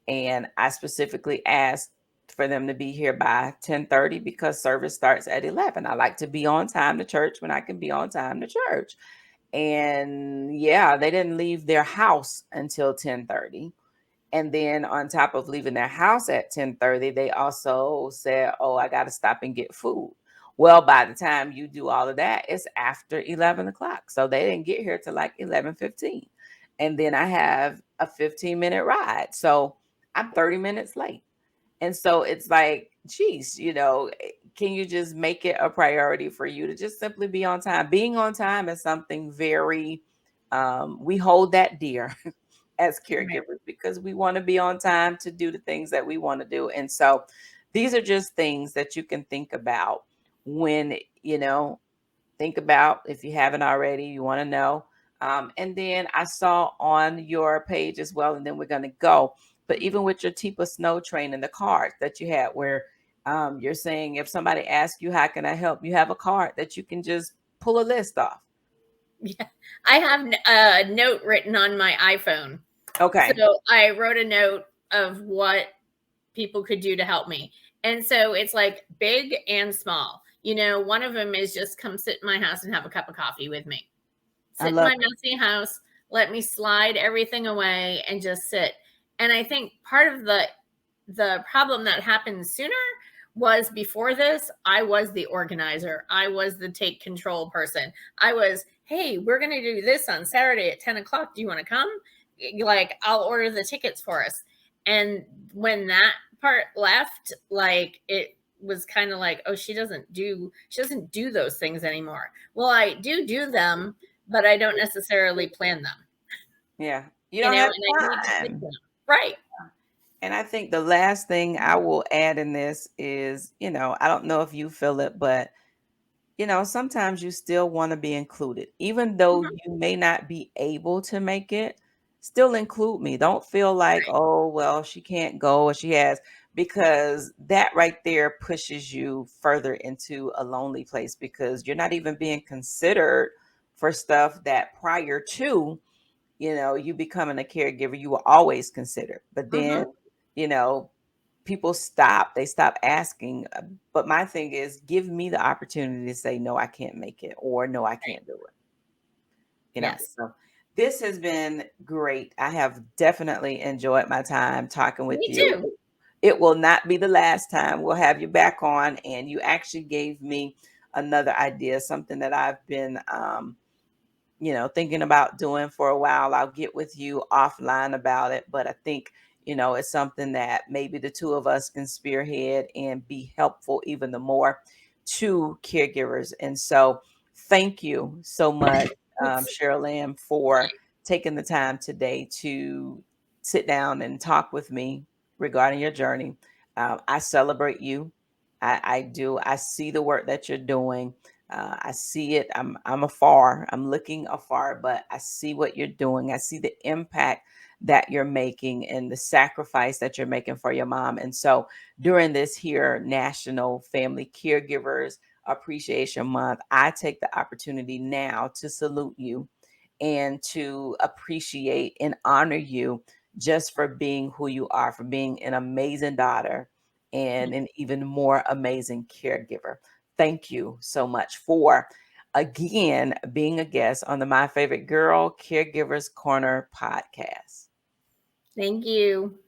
And I specifically asked for them to be here by 10:30 because service starts at 11. I like to be on time to church when I can be on time to church. And yeah, they didn't leave their house until 10:30. And then on top of leaving their house at 10:30, they also said, "Oh, I got to stop and get food." Well, by the time you do all of that, it's after 11 o'clock. So they didn't get here till like 11:15. And then I have a 15-minute ride. So I'm 30 minutes late. And so it's like, geez, can you just make it a priority for you to just simply be on time? Being on time is something very, we hold that dear as Right. caregivers because we want to be on time to do the things that we want to do. And so these are just things that you can think about when, think about, if you haven't already, you want to know. And then I saw on your page as well, and then we're going to go. But even with your Teepa Snow Train and the card that you had, where you're saying if somebody asks you, "How can I help?" you have a card that you can just pull a list off. Yeah. I have a note written on my iPhone. So Okay. I wrote a note of what people could do to help me. And so it's like big and small. One of them is just come sit in my house and have a cup of coffee with me. I Sit in love my messy house, let me slide everything away and just sit. And I think part of the problem that happened sooner was before this, I was the organizer. I was the take control person. I was, "Hey, we're going to do this on Saturday at 10 o'clock. Do you want to come? Like, I'll order the tickets for us." And when that part left, like, it was kind of like, "Oh, she doesn't do those things anymore." Well, I do them, but I don't necessarily plan them, Yeah. You don't have and I need to take time. them. Right. And I think the last thing I will add in this is, I don't know if you feel it, but sometimes you still want to be included. Even though Mhm. you may not be able to make it, still include me. Don't feel like, "Oh, well, she can't go or she has," because that right there pushes you further into a lonely place because you're not even being considered for stuff that prior to, you becoming a caregiver, you were always considered. But then, Mhm. you know, people they stop asking. But my thing is, give me the opportunity to say, "No, I can't make it," or "No, I Right. can't do it." Yes. So this has been great. I have definitely enjoyed my time talking with Me you. too. It will not be the last time. We'll have you back on. And you actually gave me another idea, something that I've been thinking about doing for a while. I'll get with you offline about it, but I think, it's something that maybe the two of us can spearhead and be helpful even the more to caregivers. And so thank you so much Cherylann'S, for taking the time today to sit down and talk with me regarding your journey. I celebrate you. I do. I see the work that you're doing. I see it. I'm afar. I'm looking afar, but I see what you're doing. I see the impact that you're making and the sacrifice that you're making for your mom. And so during this here National Family Caregivers Appreciation Month, I take the opportunity now to salute you and to appreciate and honor you just for being who you are, for being an amazing daughter and an even more amazing caregiver. Thank you so much for again being a guest on the My Favorite Girl Caregivers Corner podcast. Thank you.